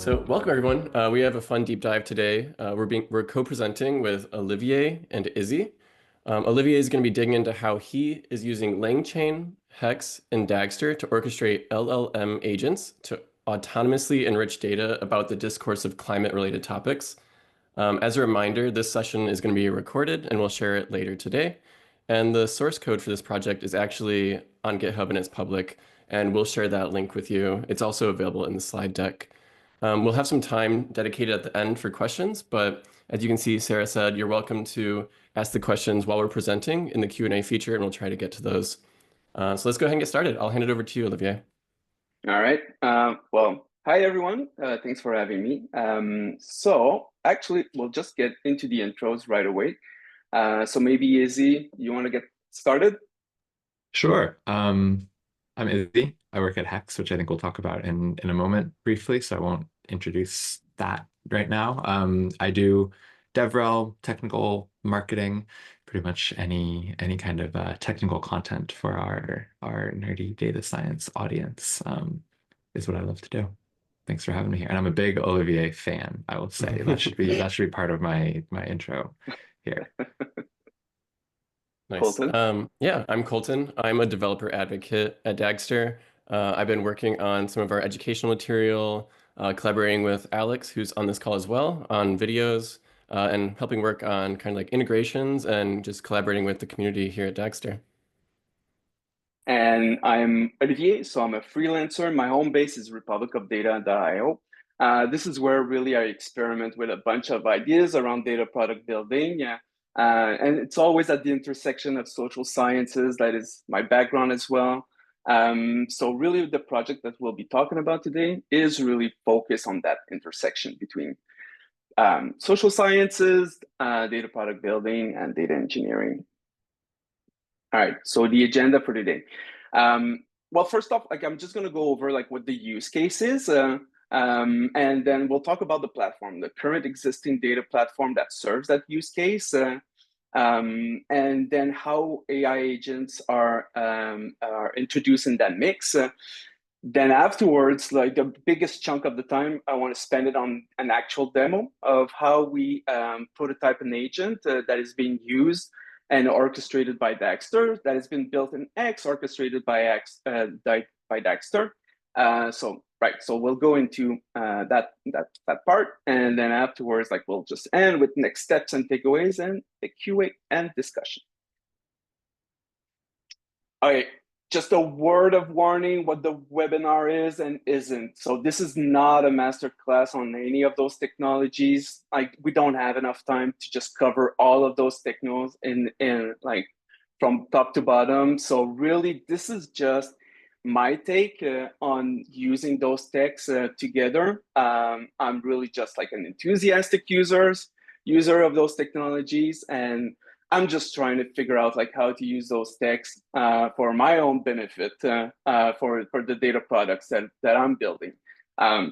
So welcome everyone. We have a fun deep dive today. We're co-presenting with Olivier and Izzy. Olivier is going to be digging into how he is using LangChain, Hex, and Dagster to orchestrate LLM agents to autonomously enrich data about the discourse of climate-related topics. As a reminder, this session is going to be recorded and we'll share it later today. And the source code for this project is actually on GitHub and it's public, and we'll share that link with you. It's also available in the slide deck. We'll have some time dedicated at the end for questions, but as you can see, Sarah said, you're welcome to ask the questions while we're presenting in the Q&A feature, and we'll try to get to those. So let's go ahead and get started. I'll hand it over to you, Olivier. All right. Well, hi, everyone. Thanks for having me. So actually, we'll just get into the intros right away. So maybe, Izzy, you want to get started? Sure. I'm Izzy. I work at Hex, which I think we'll talk about in a moment briefly, so I won't introduce that right now. I do DevRel, technical marketing, pretty much any kind of technical content for our nerdy data science audience is what I love to do. Thanks for having me here. And I'm a big Olivier fan, I will say. That should be part of my intro here. Nice. Colton? Yeah, I'm Colton. I'm a developer advocate at Dagster. I've been working on some of our educational material, collaborating with Alex, who's on this call as well, on videos, and helping work on kind of like integrations and just collaborating with the community here at Dagster. And I'm Olivier, so I'm a freelancer. My home base is republicofdata.io. This is where really I experiment with a bunch of ideas around data product building. And it's always at the intersection of social sciences. That is my background as well. So really the project that we'll be talking about today is really focused on that intersection between social sciences, data product building, and data engineering. All right, so the agenda for today. Well, first off, I'm just gonna go over what the use case is, and then we'll talk about the platform, the current existing data platform that serves that use case, and then how AI agents are introduced in that mix. Then afterwards, the biggest chunk of the time, I want to spend it on an actual demo of how we prototype an agent that is being used and orchestrated by Dagster, that has been built in X, orchestrated by Dagster. So we'll go into that part, and then afterwards, we'll just end with next steps and takeaways and the QA and discussion. All right, just a word of warning what the webinar is and isn't. So this is not a master class on any of those technologies. We don't have enough time to just cover all of those technos in from top to bottom. So really, this is just my take on using those techs together. I'm really just an enthusiastic user of those technologies, and I'm just trying to figure out how to use those techs for my own benefit for the data products that I'm building.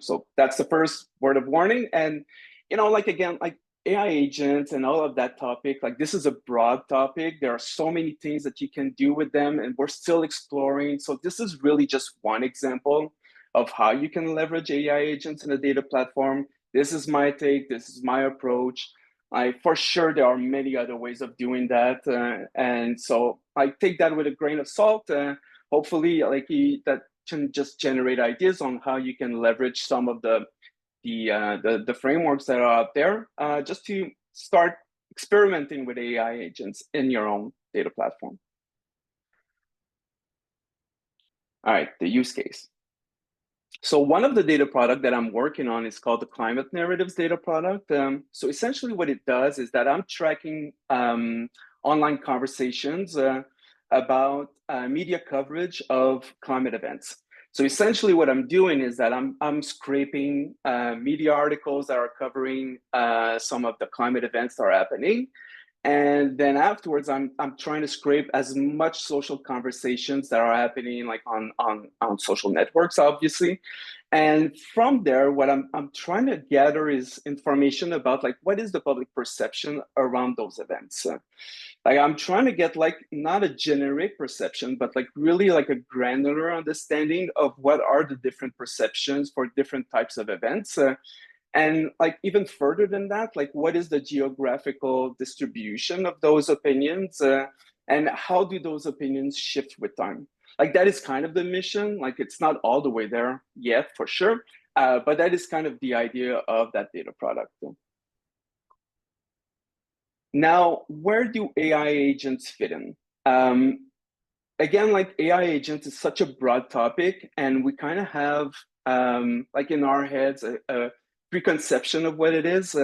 So that's the first word of warning. And again, AI agents and all of that topic, this is a broad topic. There are so many things that you can do with them, and we're still exploring. So this is really just one example of how you can leverage AI agents in a data platform. This is my take. This is my approach. For sure, there are many other ways of doing that. And so I take that with a grain of salt. Hopefully, that can just generate ideas on how you can leverage some of the frameworks that are out there just to start experimenting with AI agents in your own data platform. All right, the use case. So one of the data product that I'm working on is called the Climate Narratives data product. So essentially what it does is that I'm tracking online conversations about media coverage of climate events. So essentially what I'm doing is that I'm scraping media articles that are covering some of the climate events that are happening. And then afterwards, I'm trying to scrape as much social conversations that are happening on social networks, obviously. And from there, what I'm trying to gather is information about what is the public perception around those events. Like I'm trying to get like not a generic perception, but like really like a granular understanding of what are the different perceptions for different types of events. And like even further than that, like what is the geographical distribution of those opinions, and how do those opinions shift with time? Like that is kind of the mission. Like it's not all the way there yet for sure, but that is kind of the idea of that data product. Now, where do AI agents fit in? Again, like AI agents is such a broad topic, and we kind of have like in our heads a preconception of what it is.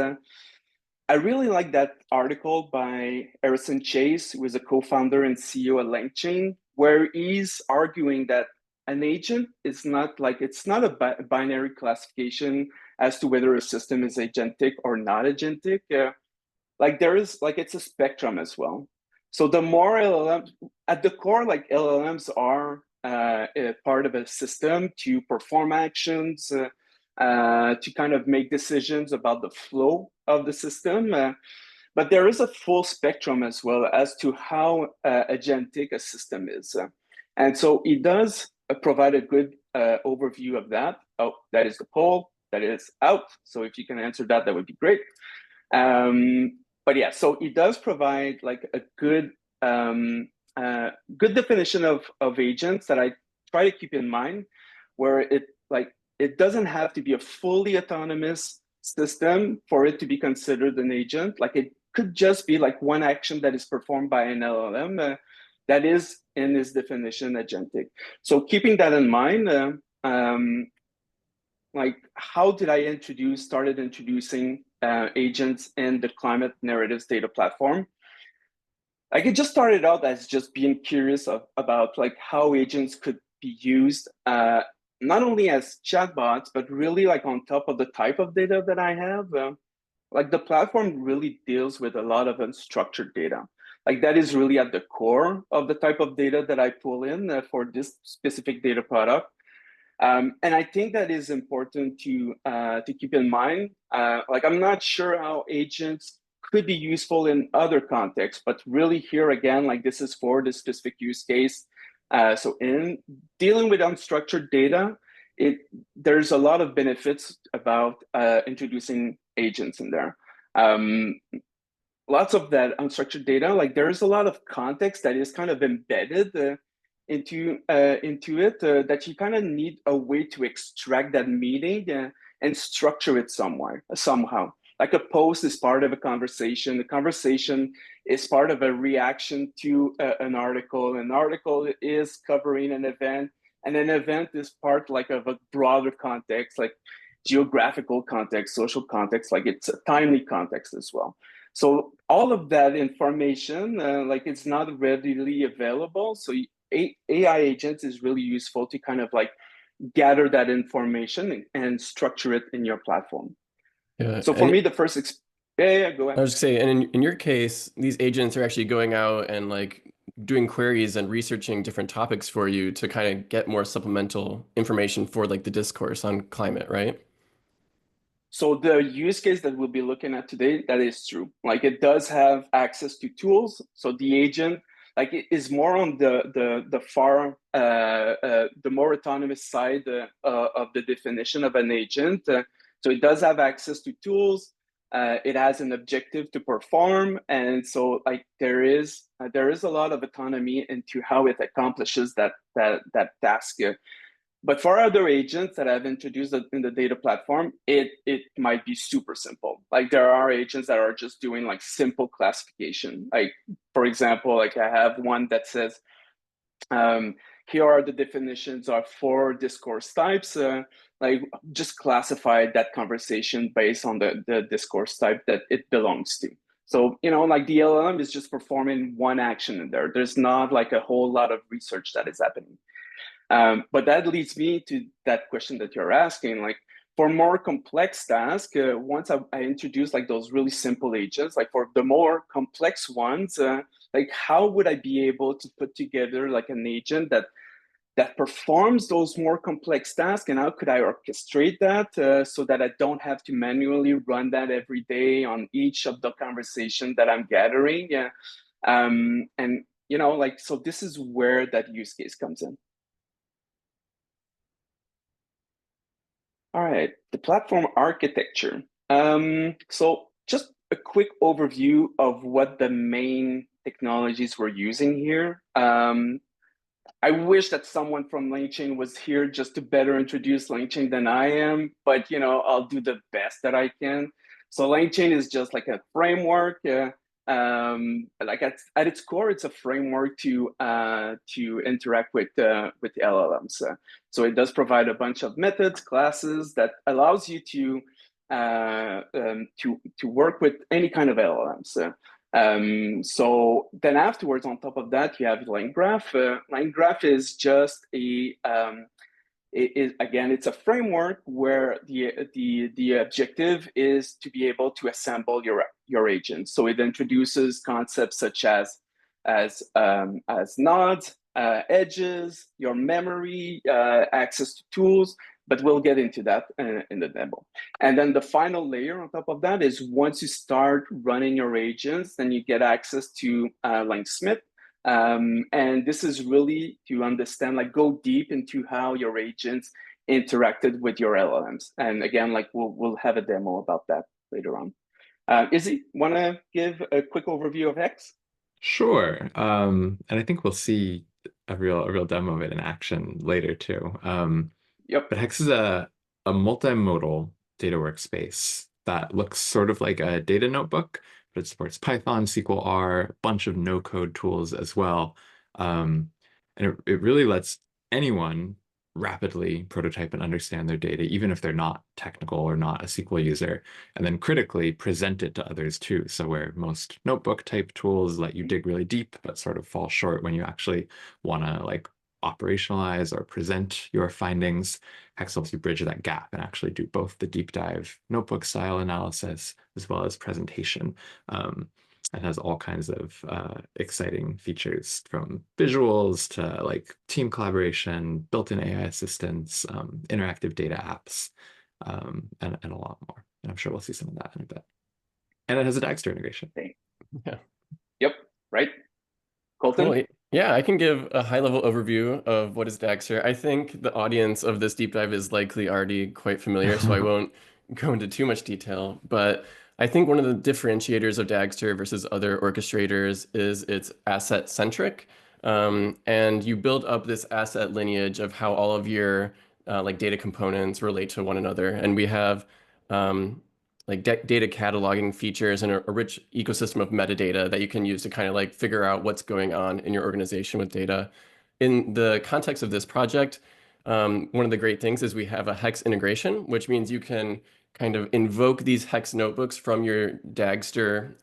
I really like that article by Harrison Chase, who is a co-founder and CEO at LangChain, where he's arguing that an agent is not like it's not a binary classification as to whether a system is agentic or not agentic. Like there is like it's a spectrum as well. So the more LLMs at the core, like LLMs are a part of a system to perform actions, to kind of make decisions about the flow of the system. But there is a full spectrum as well as to how agentic a system is. And so it does provide a good overview of that. Oh, that is the poll. That is out. So if you can answer that, that would be great. But yeah, so it does provide like a good good definition of agents that I try to keep in mind, where it doesn't have to be a fully autonomous system for it to be considered an agent. Like it could just be like one action that is performed by an LLM that is in this definition agentic. So keeping that in mind, like how did I started introducing agents in the climate narratives data platform? Like it just started out as just being curious about like how agents could be used, not only as chatbots, but really like on top of the type of data that I have. Like the platform really deals with a lot of unstructured data. Like that is really at the core of the type of data that I pull in for this specific data product. And I think that is important to keep in mind. Like I'm not sure how agents could be useful in other contexts, but really here again, like this is for the specific use case. So in dealing with unstructured data, there's a lot of benefits about introducing agents in there. Lots of that unstructured data, like there's a lot of context that is kind of embedded into it that you kind of need a way to extract that meaning and structure it somehow. Like a post is part of a conversation. The conversation is part of a reaction to an article. An article is covering an event, and an event is part like of a broader context, like geographical context, social context, like it's a timely context as well. So all of that information, like it's not readily available. So AI agents is really useful to kind of like gather that information and structure it in your platform. Yeah, So for and me, the first, yeah, go I ahead. was just saying, and in your case, these agents are actually going out and like doing queries and researching different topics for you to kind of get more supplemental information for like the discourse on climate, right? So the use case that we'll be looking at today, that is true. Like it does have access to tools. So the agent, like it is more on the far, the more autonomous side of the definition of an agent. So it does have access to tools. It has an objective to perform, and so like there is a lot of autonomy into how it accomplishes that task. But for other agents that I've introduced in the data platform, it might be super simple. Like there are agents that are just doing like simple classification. Like for example, like I have one that says, here are the definitions of 4 discourse types. Like just classify that conversation based on the discourse type that it belongs to. So, you know, like the LLM is just performing one action in there. There's not like a whole lot of research that is happening. But that leads me to that question that you're asking, like for more complex tasks, once I introduce like those really simple agents, like for the more complex ones, like how would I be able to put together like an agent that performs those more complex tasks, and how could I orchestrate that so that I don't have to manually run that every day on each of the conversation that I'm gathering? And like, so this is where that use case comes in. All right, the platform architecture. So just a quick overview of what the main technologies we're using here. I wish that someone from LangChain was here just to better introduce LangChain than I am, but I'll do the best that I can. So LangChain is just like a framework. Like at its core, it's a framework to interact with LLMs. So it does provide a bunch of methods, classes that allows you to work with any kind of LLMs. So then afterwards, on top of that, you have LangGraph. LangGraph is just again, it's a framework where the objective is to be able to assemble your agents. So it introduces concepts such as nodes, edges, your memory, access to tools, but we'll get into that in the demo. And then the final layer on top of that is once you start running your agents, then you get access to LangSmith. And this is really to understand, like, go deep into how your agents interacted with your LLMs. And again, like we'll have a demo about that later on. Izzy, want to give a quick overview of Hex? Sure. And I think we'll see a real demo of it in action later too. Yep. But Hex is a multimodal data workspace that looks sort of like a data notebook, but it supports Python, SQL R, a bunch of no-code tools as well. And it really lets anyone rapidly prototype and understand their data, even if they're not technical or not a SQL user, and then critically present it to others too. So where most notebook type tools let you dig really deep, but sort of fall short when you actually want to like operationalize or present your findings, Hex helps you bridge that gap and actually do both the deep dive notebook style analysis as well as presentation. It has all kinds of exciting features from visuals to like team collaboration, built-in AI assistants, interactive data apps, and a lot more. And I'm sure we'll see some of that in a bit. And it has a Dagster integration. Yeah. Yep. Right. Colton? Cool. Yeah, I can give a high-level overview of what is Dagster. I think the audience of this deep dive is likely already quite familiar, so I won't go into too much detail. But I think one of the differentiators of Dagster versus other orchestrators is it's asset-centric. And you build up this asset lineage of how all of your like data components relate to one another. And we have like data cataloging features and a rich ecosystem of metadata that you can use to kind of like figure out what's going on in your organization with data. In the context of this project, one of the great things is we have a Hex integration, which means you can kind of invoke these Hex notebooks from your Dagster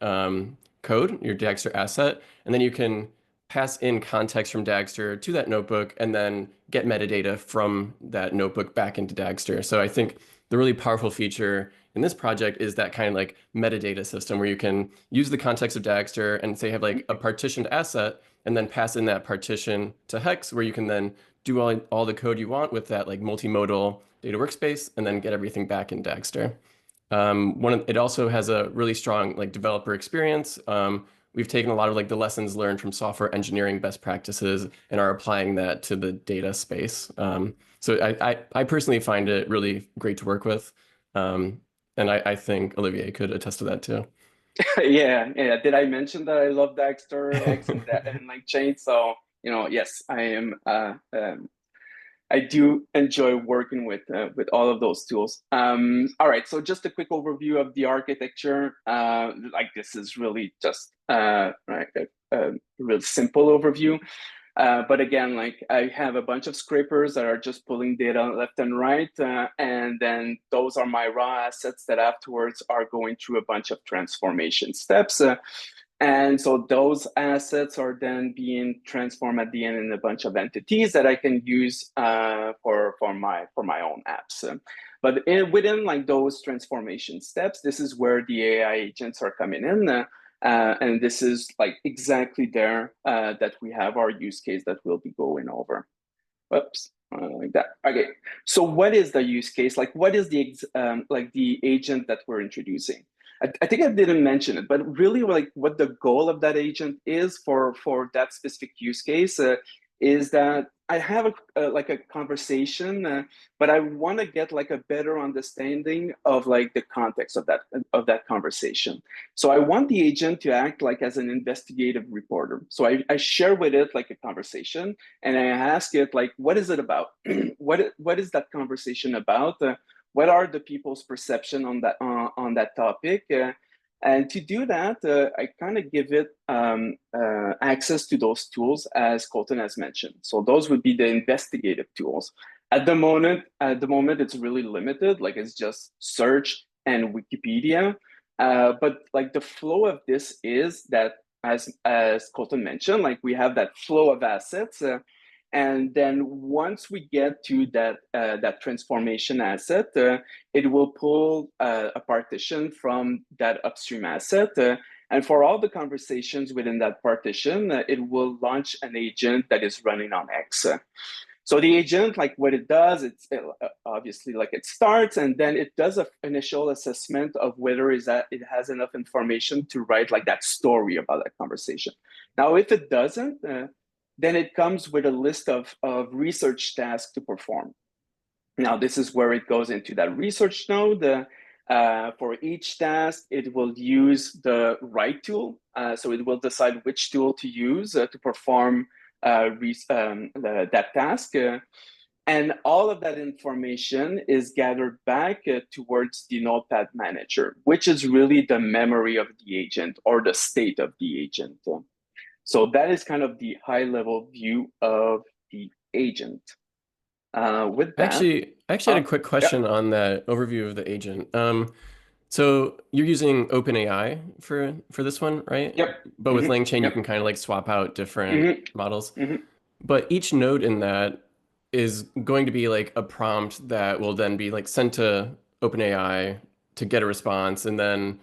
code, your Dagster asset, and then you can pass in context from Dagster to that notebook and then get metadata from that notebook back into Dagster. So I think the really powerful feature in this project is that kind of like metadata system where you can use the context of Dagster and say have like a partitioned asset and then pass in that partition to Hex where you can then do all the code you want with that like multimodal data workspace and then get everything back in Dagster. It also has a really strong like developer experience. We've taken a lot of like the lessons learned from software engineering best practices and are applying that to the data space. So I personally find it really great to work with. And I think Olivier could attest to that too. Yeah. Did I mention that I love Dagster, Hex, and LangChain? So yes, I am. I do enjoy working with all of those tools. All right, so just a quick overview of the architecture. Like this is really just like a real simple overview. But again, like I have a bunch of scrapers that are just pulling data left and right. And then those are my raw assets that afterwards are going through a bunch of transformation steps. And so those assets are then being transformed at the end in a bunch of entities that I can use for my own apps. But within like those transformation steps, this is where the AI agents are coming in. And this is like exactly there that we have our use case that we'll be going over. Whoops, like that. Okay, so what is the use case? Like what is the like the agent that we're introducing? I think I didn't mention it, but really, like what the goal of that agent is for that specific use case is that I have like a conversation, but I want to get like a better understanding of like the context of that conversation. So I want the agent to act like as an investigative reporter. So I share with it like a conversation, and I ask it like, what is it about? What is that conversation about? What are the people's perception on that topic? And to do that, I kind of give it access to those tools as Colton has mentioned. So those would be the investigative tools. At the moment, it's really limited. Like it's just search and Wikipedia. But like the flow of this is that, as Colton mentioned, like we have that flow of assets. And then once we get to that transformation asset, it will pull a partition from that upstream asset. And for all the conversations within that partition, it will launch an agent that is running on X. So the agent, like what it does, obviously like it starts and then it does an initial assessment of whether is that it has enough information to write like that story about that conversation. Now, if it doesn't, then it comes with a list of research tasks to perform. Now, this is where it goes into that research node. For each task, it will use the right tool. So it will decide which tool to use to perform that task. And all of that information is gathered back towards the Notepad manager, which is really the memory of the agent or the state of the agent. So that is kind of the high level view of the agent. With that, I actually had a quick yeah, question on that overview of the agent. So you're using OpenAI for this one, right? yep, But with LangChain, you yep, can kind of like swap out different hmm models. hmm But each node in that is going to be like a prompt that will then be like sent to OpenAI to get a response, and then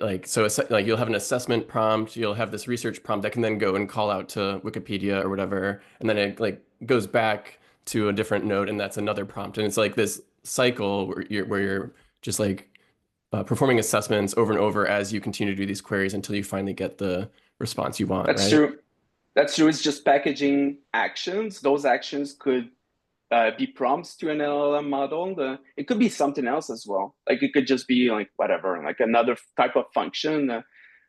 like so like you'll have an assessment prompt, you'll have this research prompt that can then go and call out to Wikipedia or whatever, and then it like goes back to a different node, and that's another prompt, and it's like this cycle where you're just like performing assessments over and over as you continue to do these queries until you finally get the response you want, That's right? true. That's true. It's just packaging actions. Those actions could be prompts to an LLM model. It could be something else as well. Like it could just be like whatever, like another type of function.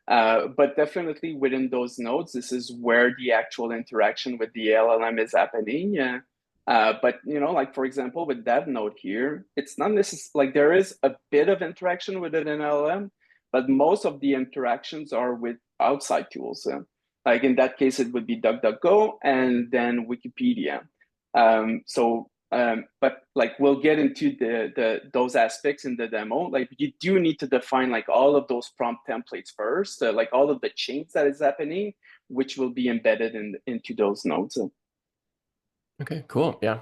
But definitely within those nodes, this is where the actual interaction with the LLM is happening. But like for example, with that node here, it's not necessarily like there is a bit of interaction with an LLM, but most of the interactions are with outside tools. Like in that case, it would be DuckDuckGo and then Wikipedia. But like we'll get into the those aspects in the demo. Like you do need to define like all of those prompt templates first, like all of the chains that is happening, which will be embedded into those nodes. Okay, cool. Yeah.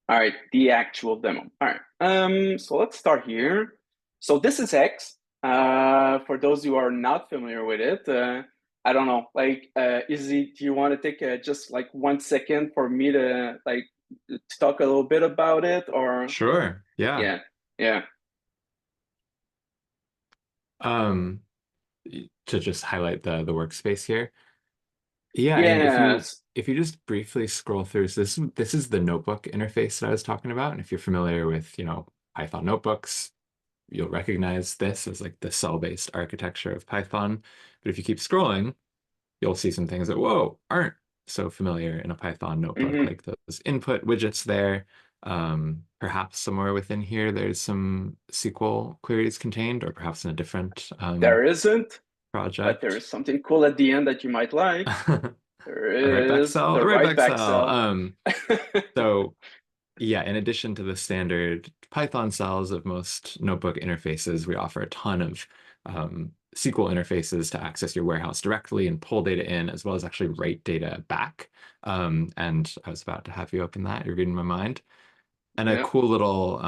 All right, the actual demo. All right, so let's start here. So this is Hex. For those who are not familiar with it, I don't know, like, Izzy, do you want to take just like 1 second for me to like to talk a little bit about it, or Sure. Yeah. yeah, yeah, Um, to just highlight the workspace here. Yeah, I mean, yes, if you just briefly scroll through, so this is the notebook interface that I was talking about. And if you're familiar with, Python notebooks, you'll recognize this as like the cell-based architecture of Python. But if you keep scrolling, you'll see some things that, whoa, aren't so familiar in a Python notebook, mm-hmm. like those input widgets there. Perhaps somewhere within here, there's some SQL queries contained, or perhaps in a different There isn't, but there project. is something cool at the end that you might like. A right There back is cell, the a right right back back cell. cell. So yeah, in addition to the standard Python cells of most notebook interfaces, we offer a ton of SQL interfaces to access your warehouse directly and pull data in, as well as actually write data back. And I was about to have you open that. You're reading my mind. And a Yeah. cool little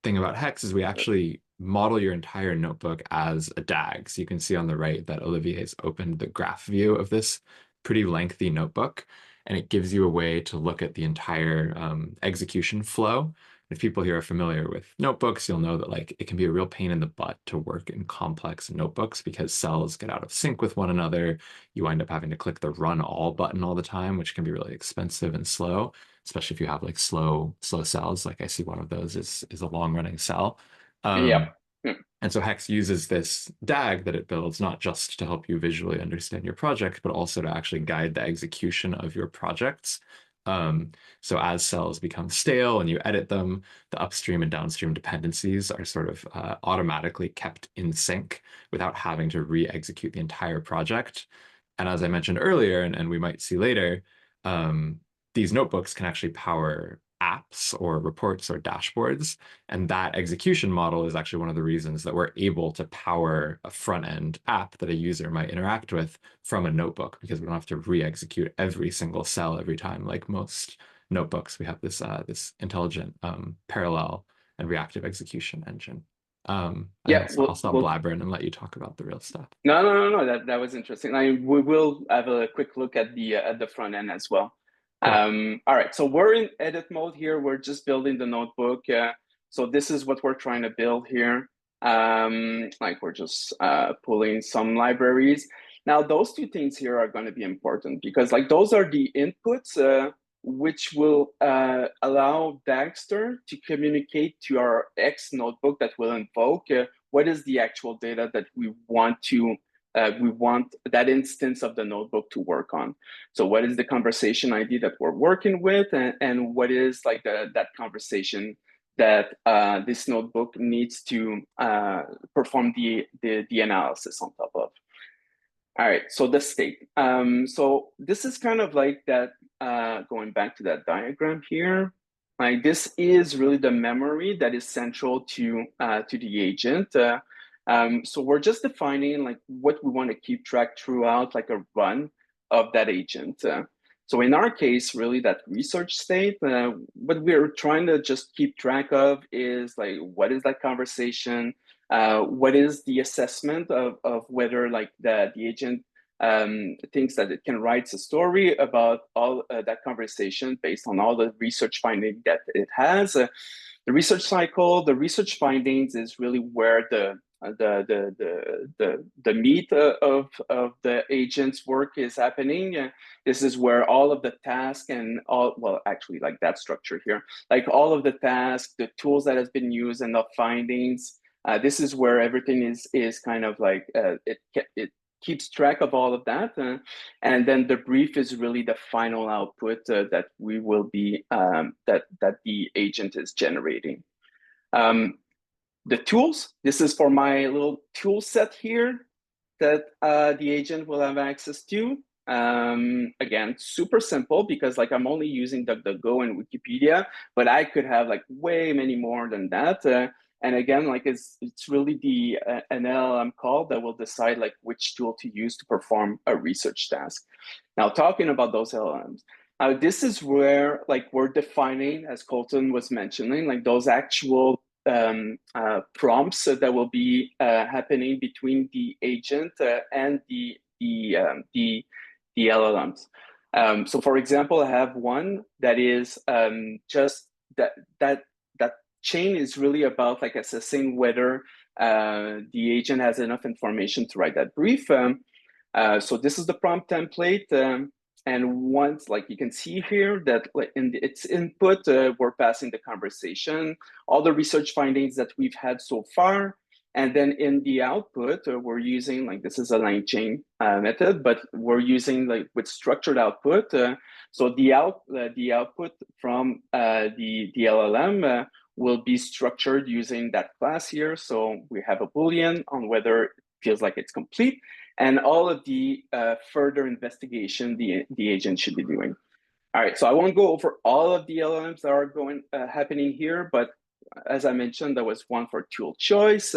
thing about Hex is we actually model your entire notebook as a DAG. So you can see on the right that Olivier has opened the graph view of this pretty lengthy notebook, and it gives you a way to look at the entire execution flow If people here are familiar with notebooks, you'll know that like it can be a real pain in the butt to work in complex notebooks because cells get out of sync with one another. You wind up having to click the run all button all the time, which can be really expensive and slow, especially if you have like slow cells. Like I see one of those is a long running cell. Yep. Um, Hmm. and so Hex uses this DAG that it builds not just to help you visually understand your project, but also to actually guide the execution of your projects. Um, so as cells become stale and you edit them, the upstream and downstream dependencies are sort of automatically kept in sync without having to re-execute the entire project. And as I mentioned earlier, and we might see later, um, these notebooks can actually power apps or reports or dashboards. And that execution model is actually one of the reasons that we're able to power a front end app that a user might interact with from a notebook because we don't have to re-execute every single cell every time like most notebooks. We have this intelligent parallel and reactive execution engine. I Yeah, think I'll we'll, stop we'll blabbering and let you talk about the real stuff. no. That was interesting. We will have a quick look at the front end as well. Cool. All right, so we're in edit mode here. We're just building the notebook. So this is what we're trying to build here. Like we're just pulling some libraries. Now, those two things here are going to be important because like those are the inputs which will allow Dagster to communicate to our X notebook that will invoke what is the actual data that we want that instance of the notebook to work on. So what is the conversation ID that we're working with, and what is like that conversation that this notebook needs to perform the analysis on top of. All right, so the state. So this is kind of like that, going back to that diagram here. Like this is really the memory that is central to the agent. So we're just defining like what we want to keep track throughout like a run of that agent. So in our case, really that research state, what we're trying to just keep track of is like, what is that conversation? What is the assessment of whether like the agent thinks that it can write a story about all that conversation based on all the research finding that it has. The research cycle, the research findings is really where the meat of the agent's work is happening. This is where all of the tasks and all, well, actually like that structure here, like all of the tasks, the tools that has been used and the findings, this is where everything is kind of like it keeps track of all of that, and then the brief is really the final output that we will be that the agent is generating. The tools. This is for my little tool set here that the agent will have access to. Again, super simple because like I'm only using DuckDuckGo and Wikipedia, but I could have like way many more than that. And again, like it's really the an LLM call that will decide like which tool to use to perform a research task. Now, talking about those LLMs, this is where like we're defining, as Colton was mentioning, like those actual prompts that will be happening between the agent and the LLMs. So, for example, I have one that is just that chain is really about like assessing whether the agent has enough information to write that brief. So this is the prompt template. And once, like you can see here that like in its input, we're passing the conversation, all the research findings that we've had so far. And then in the output, we're using like, this is a line chain method, but we're using like with structured output. So the output from the LLM will be structured using that class here. So we have a Boolean on whether it feels like it's complete, and all of the further investigation the agent should be doing. All right, so I won't go over all of the LLMs that are happening here, but as I mentioned, there was one for tool choice.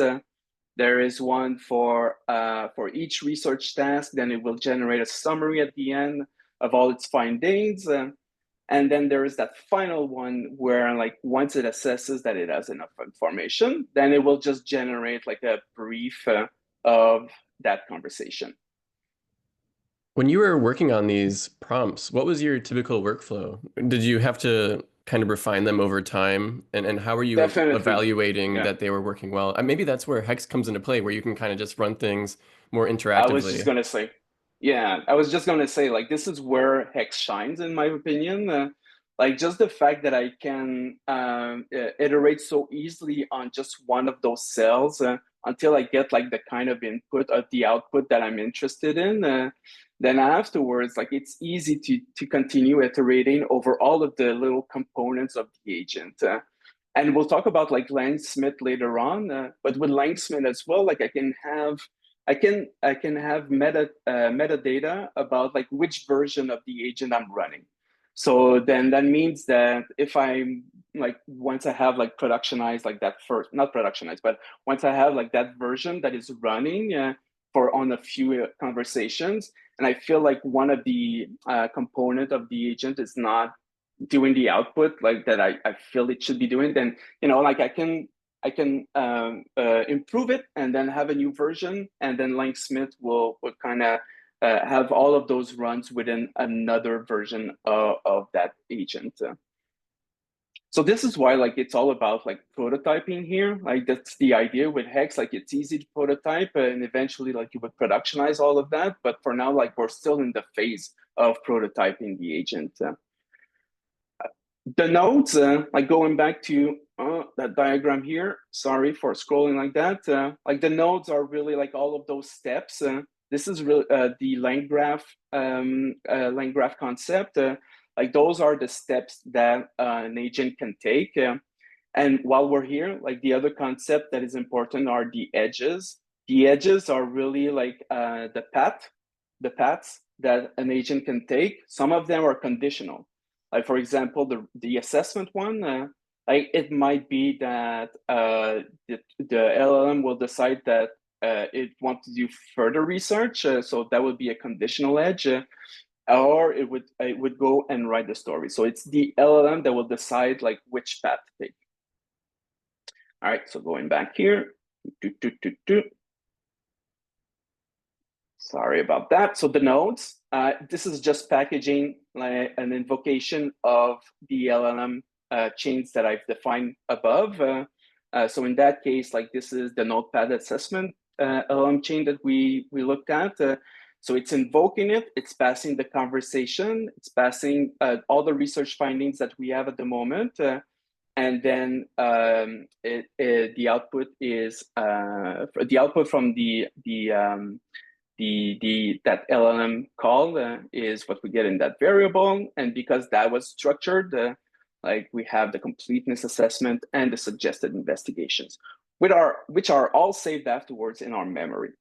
There is one for each research task. Then it will generate a summary at the end of all its findings. And then there is that final one where like once it assesses that it has enough information, then it will just generate like a brief of that conversation. When you were working on these prompts, what was your typical workflow? Did you have to kind of refine them over time? And how are you Definitely. evaluating Yeah. that they were working well? Maybe that's where Hex comes into play, where you can kind of just run things more I was just interactively. gonna say, yeah, I was just gonna say, like, this is where Hex shines, in my opinion. Like, just the fact that I can iterate so easily on just one of those cells until I get like the kind of input of the output that I'm interested in. Then afterwards, like, it's easy to continue iterating over all of the little components of the agent. And we'll talk about like Langsmith later on, but with Langsmith as well, like I can have metadata about like which version of the agent I'm running. So then that means that if I'm like, once I have like productionized like that first, not productionized, but once I have like that version that is running for on a few conversations, and I feel like one of the component of the agent is not doing the output like that I feel it should be doing, then like I can improve it and then have a new version, and then Langsmith will kind of have all of those runs within another version of that agent. So this is why like it's all about like prototyping here. Like that's the idea with Hex. Like it's easy to prototype and eventually like you would productionize all of that. But for now, like we're still in the phase of prototyping the agent. The nodes, like going back to that diagram here, sorry for scrolling like that. Like the nodes are really like all of those steps. This is really the line graph concept. Like those are the steps that an agent can take. And while we're here, like the other concept that is important are the edges. The edges are really like the paths that an agent can take. Some of them are conditional. Like for example, the assessment one, like it might be that the LLM will decide that it wants to do further research, so that would be a conditional edge, or it would go and write the story. So it's the LLM that will decide like which path to take. All right, so going back here, sorry about that. So the nodes, this is just packaging like an invocation of the LLM chains that I've defined above. So in that case, like this is the notepad assessment LLM chain that we looked at. So it's invoking it, it's passing the conversation, it's passing all the research findings that we have at the moment. And then the output is the output from that LLM call is what we get in that variable. And because that was structured, like we have the completeness assessment and the suggested investigations, which are all saved afterwards in our memory.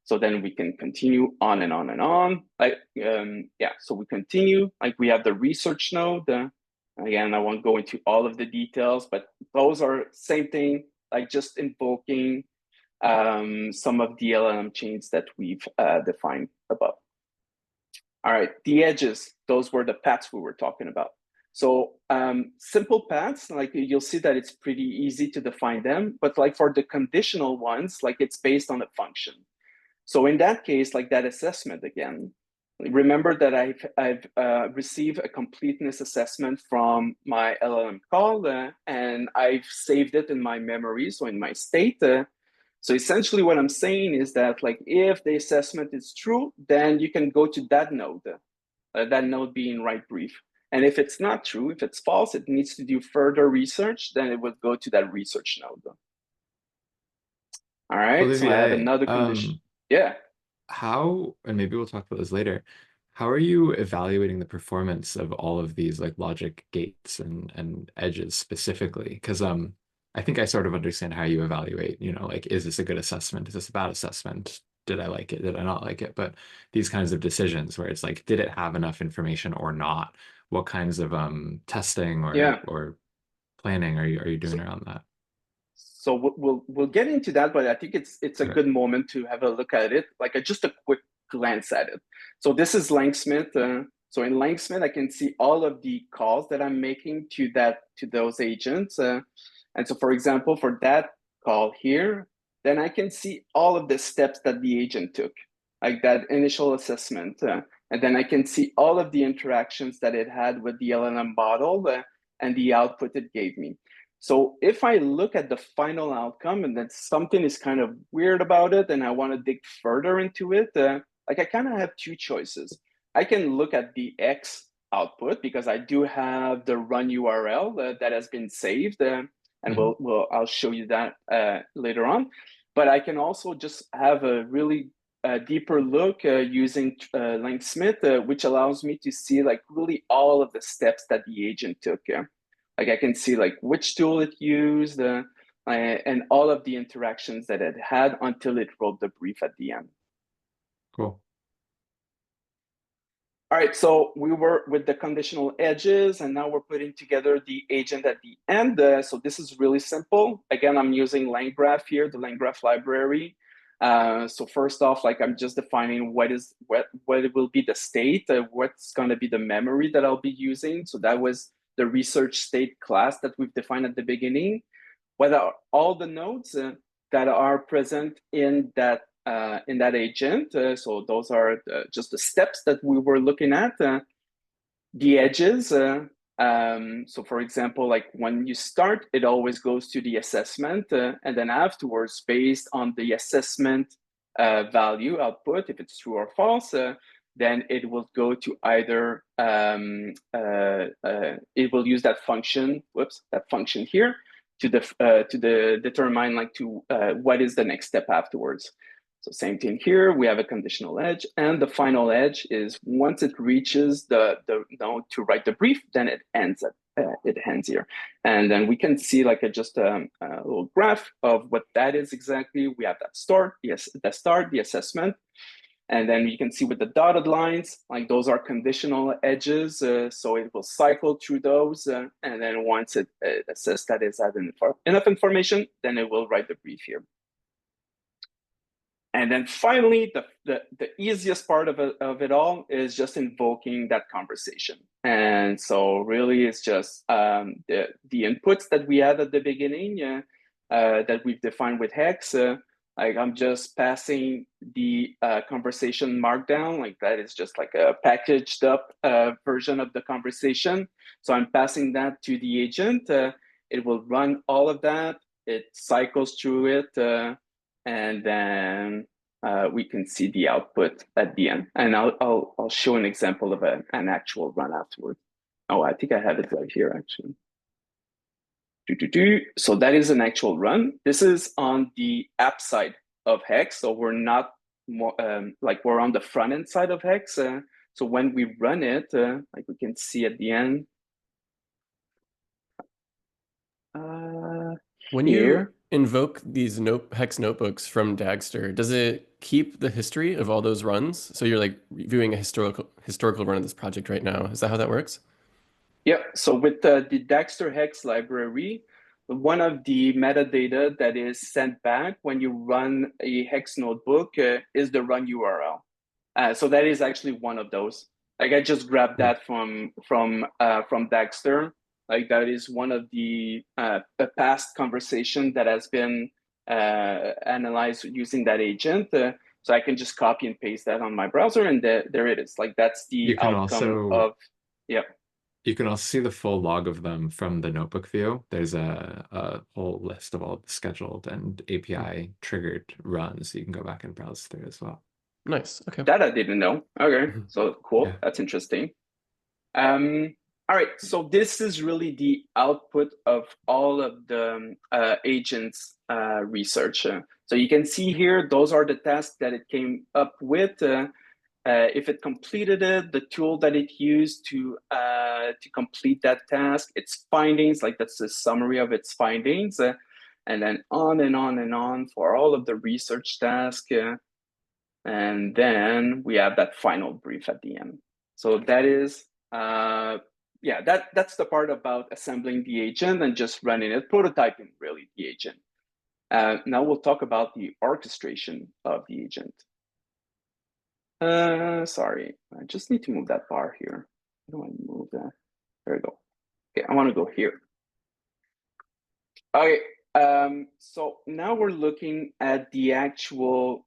So then we can continue on and on and on. Like yeah, so we continue. Like we have the research node. Again, I won't go into all of the details, but those are same thing, like just invoking some of the LLM chains that we've defined above. All right, the edges, those were the paths we were talking about. So simple paths, like you'll see that it's pretty easy to define them, but like for the conditional ones, like it's based on a function. So in that case, like that assessment again, remember that I've received a completeness assessment from my LLM call, and I've saved it in my memory, so in my state. So essentially what I'm saying is that like if the assessment is true, then you can go to that node being write brief. And if it's not true, if it's false, it needs to do further research, then it would go to that research node. All right, so I have Olivier, another condition. Yeah. how, and maybe we'll talk about this later, how are you evaluating the performance of all of these like logic gates and edges specifically? Because I think I sort of understand how you evaluate, like is this a good assessment? Is this a bad assessment? Did I like it? Did I not like it? But these kinds of decisions where it's like, did it have enough information or not? What kinds of testing Yeah. or planning are you So doing around that? so we'll get into that, but I think it's a Okay. good moment to have a look at it, like just a quick glance at it. So this is Langsmith. So in Langsmith, I can see all of the calls that I'm making to those agents. And so, for example, for that call here, then I can see all of the steps that the agent took, like that initial assessment. And then I can see all of the interactions that it had with the LLM model. and the output it gave me. So if I look at the final outcome and then something is kind of weird about it and I want to dig further into it, like I kind of have two choices. I can look at the X output because I do have the run URL that has been saved, and I'll show you that later on. But I can also just have a really deeper look using LangSmith, which allows me to see like really all of the steps that the agent took. Like I can see like which tool it used and all of the interactions that it had until it wrote the brief at the end. Cool. All right, so we were with the conditional edges, and now we're putting together the agent at the end. So this is really simple. Again, I'm using LangGraph here, the LangGraph library. So first off, like I'm just defining what will be the state, what's going to be the memory that I'll be using. So that was the research state class that we've defined at the beginning. What are all the nodes that are present in that agent? So those are just the steps that we were looking at. The edges. So for example, like when you start, it always goes to the assessment, and then afterwards, based on the assessment value output, if it's true or false, then it will go to either it will use that function. That function here to determine like to what is the next step afterwards. So same thing here, we have a conditional edge, and the final edge is once it reaches the node to write the brief, then it ends here. And then we can see like just a little graph of what that is exactly. We have that start, the assessment, and then you can see with the dotted lines, like those are conditional edges. So it will cycle through those. And then once it says that it's had enough information, then it will write the brief here. And then finally, the easiest part of it all is just invoking that conversation. And so really it's just the inputs that we had at the beginning that we've defined with Hex. Like I'm just passing the conversation markdown, like that is just like a packaged up version of the conversation. So I'm passing that to the agent. It will run all of that. It cycles through it. And then we can see the output at the end. And I'll show an example of an actual run afterwards. Oh, I think I have it right here, actually. So that is an actual run. This is on the app side of Hex. So we're not more, like we're on the front end side of Hex. So when we run it, like we can see at the end, when you invoke these Hex notebooks from Dagster, does it keep the history of all those runs? So you're like viewing a historical run of this project right now. Is that how that works? Yeah, so with the Dagster Hex library, one of the metadata that is sent back when you run a Hex notebook is the run URL. So that is actually one of those. Like I just grabbed that from Dagster. Like that is one of the past conversation that has been analyzed using that agent. So I can just copy and paste that on my browser, and there it is. Like that's the outcome of, yeah. You can also see the full log of them from the notebook view. There's a whole list of all the scheduled and API triggered runs. You can go back and browse through as well. Nice. Okay. That I didn't know. Okay, so cool. Yeah. That's interesting. All right, so this is really the output of all of the agents research. So you can see here, those are the tasks that it came up with. If it completed it, the tool that it used to complete that task, its findings, like that's the summary of its findings, and then on and on and on for all of the research tasks. And then we have that final brief at the end. So that is, yeah, that's the part about assembling the agent and just running it, prototyping really the agent. Now we'll talk about the orchestration of the agent. Sorry, I just need to move that bar here. How do I move that? There we go. Okay, I want to go here. Okay, so now we're looking at the actual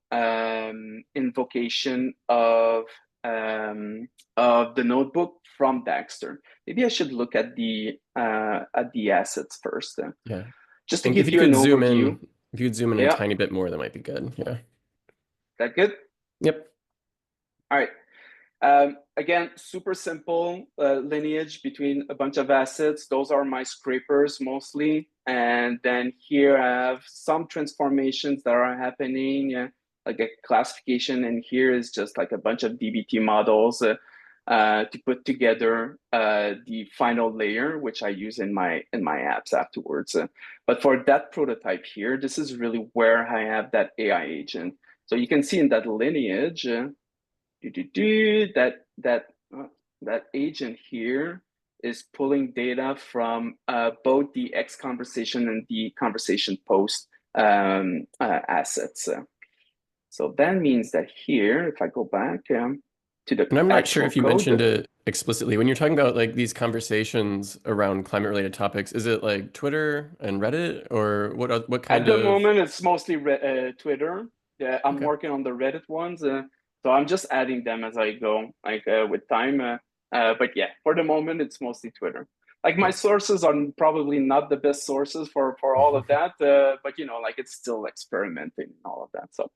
invocation of of the notebook from Dagster. Maybe I should look at the assets first, Yeah. just to And give you an overview. if you could zoom in a Yeah, tiny bit more, that might be good. Yeah. that good? Yep. All right. Again, super simple lineage between a bunch of assets. Those are my scrapers mostly. And then here I have some transformations that are happening, like a classification. And here is just like a bunch of DBT models to put together the final layer, which I use in my apps afterwards. But for that prototype here, this is really where I have that AI agent. So you can see in that lineage, that agent here is pulling data from both the X conversation and the conversation post assets. So that means that here, if I go back to the And I'm not sure actual if you mentioned code, it explicitly. When you're talking about like these conversations around climate related topics, is it like Twitter and Reddit or what at kind the of moment, it's mostly Twitter. Yeah, I'm okay. working on the Reddit ones, so I'm just adding them as I go, like with time. But yeah, for the moment, it's mostly Twitter. Like my Okay. sources are probably not the best sources for all of that, but like it's still experimenting and all of that. So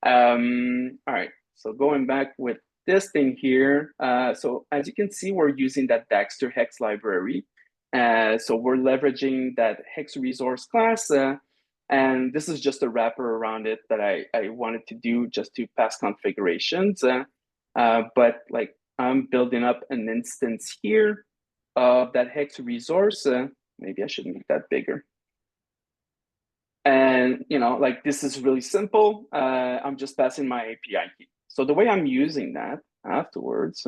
all right, so going back with this thing here, so as you can see, we're using that Dagster Hex library. So we're leveraging that Hex resource class, and this is just a wrapper around it that I wanted to do just to pass configurations. But like I'm building up an instance here of that Hex resource. Maybe I should make that bigger. And like this is really simple. I'm just passing my API key. So the way I'm using that afterwards,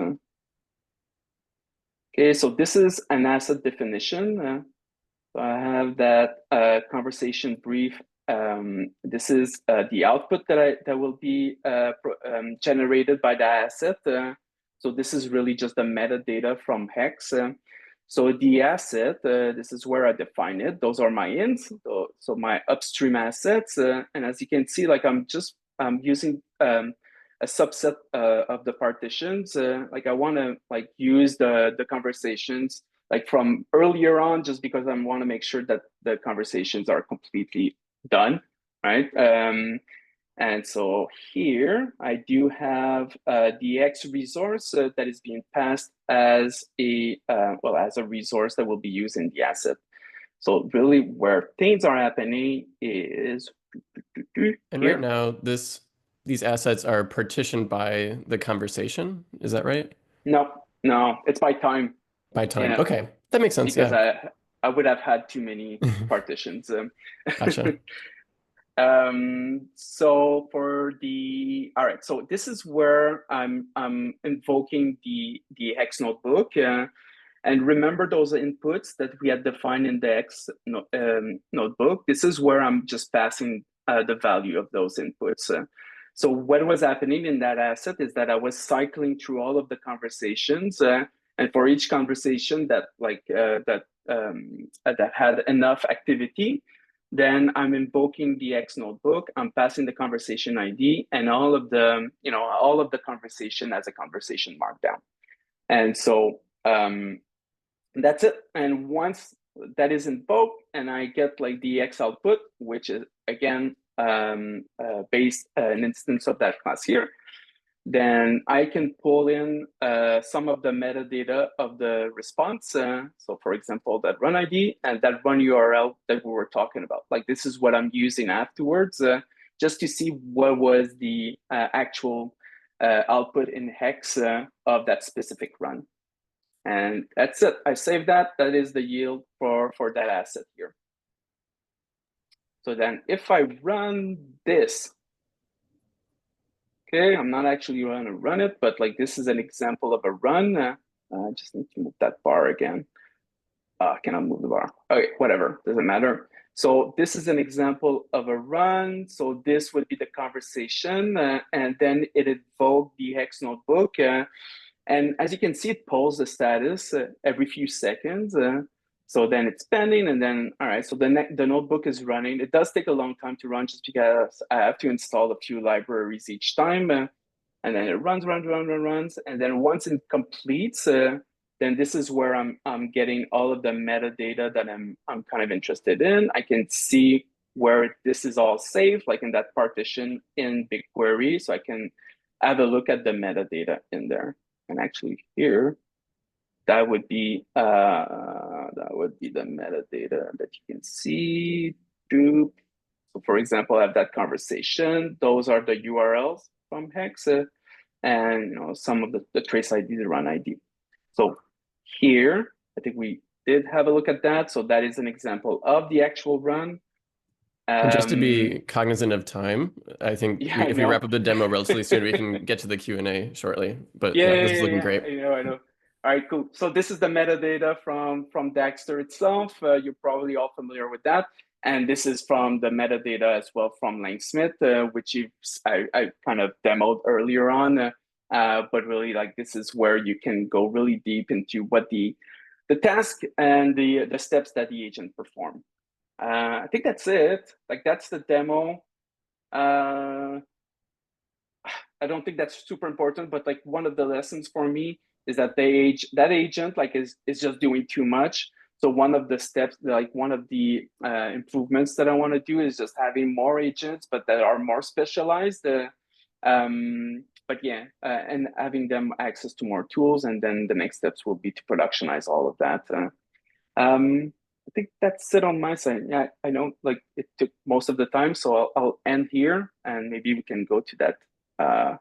okay, so this is an asset definition. So I have that conversation brief. This is the output that will be generated by the asset. So this is really just the metadata from Hex. So the asset, this is where I define it. Those are my ints, so my upstream assets. And as you can see, like I'm using a subset of the partitions. Like I want to like use the conversations like from earlier on, just because I want to make sure that the conversations are completely done, right? And so here I do have the X resource that is being passed as as a resource that will be used in the asset. So really where things are happening is And right here. now these assets are partitioned by the conversation. Is that right? No, it's by time. By time. Yeah, Okay. That makes sense. because Yeah. I would have had too many partitions. Gotcha. So all right, so this is where I'm invoking the Hex notebook. And remember those inputs that we had defined in the X notebook. This is where I'm just passing the value of those inputs. So what was happening in that asset is that I was cycling through all of the conversations, and for each conversation that had enough activity, then I'm invoking the X notebook. I'm passing the conversation ID and all of the conversation as a conversation markdown. And so that's it. And once that is invoked and I get like the X output, which is again based an instance of that class here, then I can pull in some of the metadata of the response. So for example, that run ID and that run URL that we were talking about. Like this is what I'm using afterwards, just to see what was the actual output in Hex of that specific run. And that's it. I saved that. That is the yield for that asset here. So then if I run this, okay, I'm not actually going to run it, but like this is an example of a run. I just need to move that bar again. I cannot move the bar. Okay, whatever, doesn't matter. So this is an example of a run. So this would be the conversation, and then it invoked the Hex notebook. And as you can see, it pulls the status every few seconds. So then it's pending, and then, all right, so the notebook is running. It does take a long time to run just because I have to install a few libraries each time. and then it runs, and then once it completes, then this is where I'm getting all of the metadata that I'm kind of interested in. I can see where this is all saved, like in that partition in BigQuery, so I can have a look at the metadata in there. And actually here, that would be the metadata that you can see. So for example, I have that conversation. Those are the URLs from Hex, and some of the trace ID, the run ID. So here, I think we did have a look at that. So that is an example of the actual run. And just to be cognizant of time, I think Yeah, I if we wrap know. up the demo relatively soon, we can get to the Q&A shortly. But Yeah, yeah, yeah, this is yeah, looking yeah. great. I know. All right, cool. So this is the metadata from Dagster itself. You're probably all familiar with that. And this is from the metadata as well from Langsmith, which I kind of demoed earlier on. But really, like, this is where you can go really deep into what the task and the steps that the agent perform. I think that's it. Like, that's the demo. I don't think that's super important, but like one of the lessons for me is that that agent like is just doing too much. So one of the steps, like one of the improvements that I want to do is just having more agents, but that are more specialized. But yeah, and having them access to more tools, and then the next steps will be to productionize all of that. I think that's it on my side. Yeah, I know like it took most of the time, so I'll end here, and maybe we can go to that.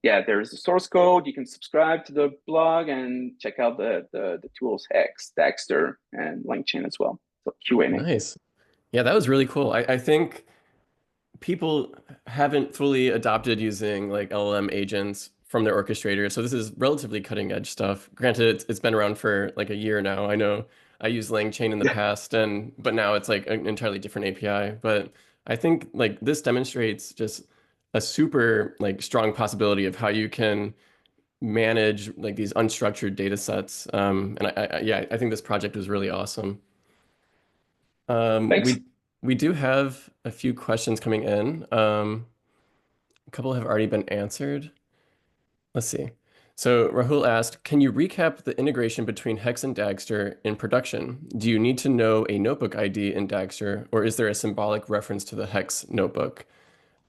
Yeah, there's the source code. You can subscribe to the blog and check out the tools Hex, Dagster, and LangChain as well. So Q&A. Nice. Yeah, that was really cool. I think people haven't fully adopted using like LLM agents from their orchestrator. So this is relatively cutting edge stuff. Granted, it's been around for like a year now. I know I used LangChain in the past but now it's like an entirely different API. But I think like this demonstrates just a super like strong possibility of how you can manage like these unstructured data sets. And yeah, I think this project is really awesome. Um, Thanks. we we do have a few questions coming in. A couple have already been answered. Let's see. So Rahul asked, can you recap the integration between Hex and Dagster in production? Do you need to know a notebook ID in Dagster, or is there a symbolic reference to the Hex notebook?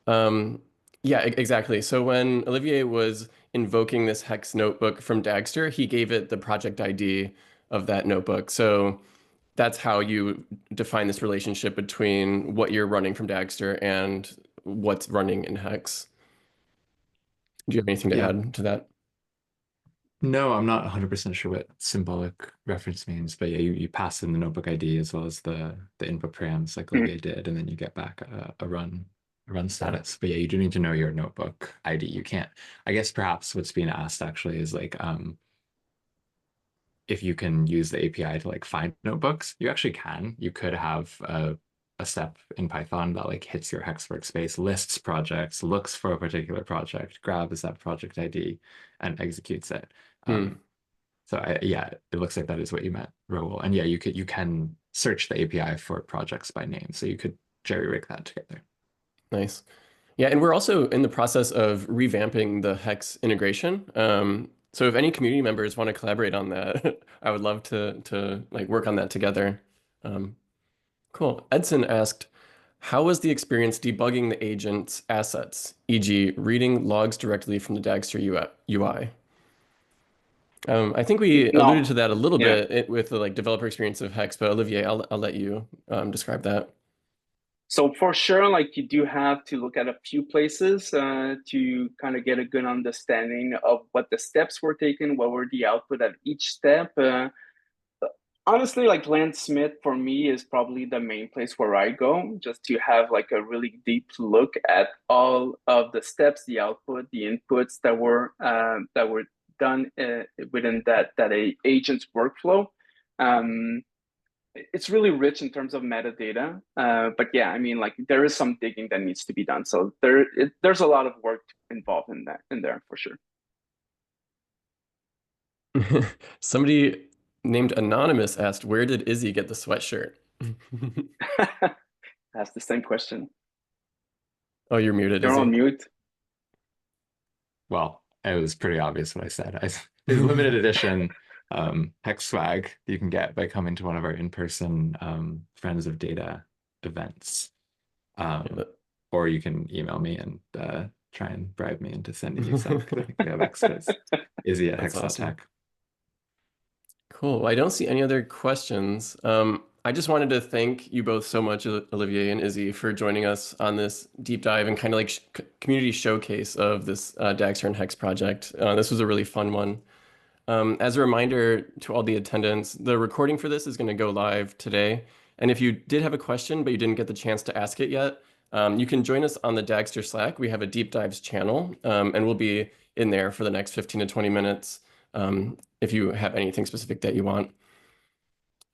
Um, yeah, exactly. So when Olivier was invoking this Hex notebook from Dagster, he gave it the project ID of that notebook. So that's how you define this relationship between what you're running from Dagster and what's running in Hex. Do you have anything to Yeah. add to that? No, I'm not 100% sure what symbolic reference means, but yeah, you pass in the notebook ID as well as the input params like Mhm. Olivier did, and then you get back a run Yeah. status. But yeah, you do need to know your notebook ID. You can't, I guess perhaps what's being asked actually is like if you can use the API to like find notebooks, you actually can. You could have a step in Python that like hits your Hex workspace, lists projects, looks for a particular project, grabs that project ID, and executes it. Hmm. Yeah, it looks like that is what you meant, Raul. And yeah, you can search the API for projects by name, so you could jerry rig that together. Nice. Yeah, and we're also in the process of revamping the Hex integration. So if any community members want to collaborate on that, I would love to like work on that together. Um, cool. Edson asked, how was the experience debugging the agent's assets, e.g., reading logs directly from the Dagster UI? I think we alluded No, to that a little yeah. bit with the like developer experience of Hex, but Olivier, I'll let you describe that. So for sure, like you do have to look at a few places to kind of get a good understanding of what the steps were taken, what were the output at each step. Honestly, like Lance Smith for me is probably the main place where I go just to have like a really deep look at all of the steps, the output, the inputs that were done within that agent's workflow. Um, it's really rich in terms of metadata, but yeah, I mean, like there is some digging that needs to be done. So there's a lot of work involved in there for sure. Somebody named Anonymous asked, where did Izzy get the sweatshirt? That's the same question. Oh, you're muted, You're on Izzy. mute. well, it was pretty obvious what I said. It's limited edition hex swag you can get by coming to one of our in-person Friends of Data events. Yeah, Or you can email me and try and bribe me into sending you some because I think we have extras. Izzy at that's awesome. hex.tech. Cool. Well, I don't see any other questions. I just wanted to thank you both so much, Olivier and Izzy, for joining us on this deep dive and kind of like community showcase of this Dagster and Hex project. This was a really fun one. As a reminder to all the attendants, the recording for this is going to go live today. And if you did have a question, but you didn't get the chance to ask it yet, you can join us on the Dagster Slack. We have a deep dives channel, and we'll be in there for the next 15 to 20 minutes if you have anything specific that you want.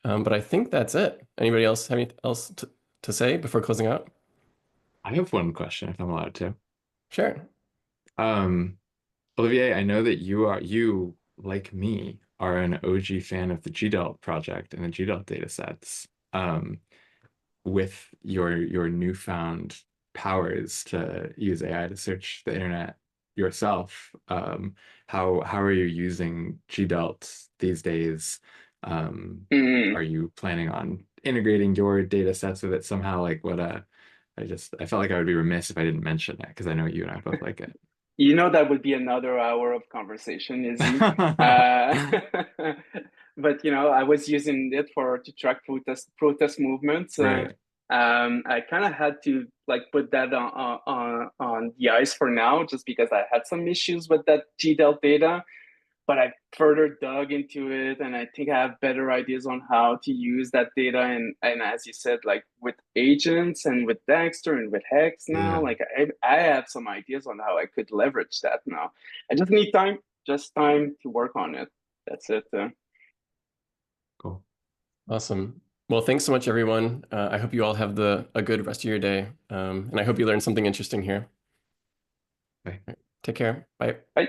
But I think that's it. Anybody else have anything else to say before closing out? I have one question if I'm allowed to. Sure. Um, Olivier, I know that you, like me, are an OG fan of the GDELT project and the GDELT data sets. With your newfound powers to use AI to search the internet yourself, how are you using GDELT these days? Mm. Are you planning on integrating your data sets with it somehow? Like I felt like I would be remiss if I didn't mention it because I know you and I both like it. You know, that would be another hour of conversation, Izzy. But I was using it to track protest movements. Right. I kind of had to like put that on the ice for now, just because I had some issues with that GDEL data. But I further dug into it, and I think I have better ideas on how to use that data. And as you said, like with agents and with Dagster and with Hex now, Yeah. like I have some ideas on how I could leverage that now. I just need time, just time to work on it. That's it. Cool. Awesome. Well, thanks so much, everyone. I hope you all have a good rest of your day. And I hope you learned something interesting here. Bye. All right, take care. Bye. Bye.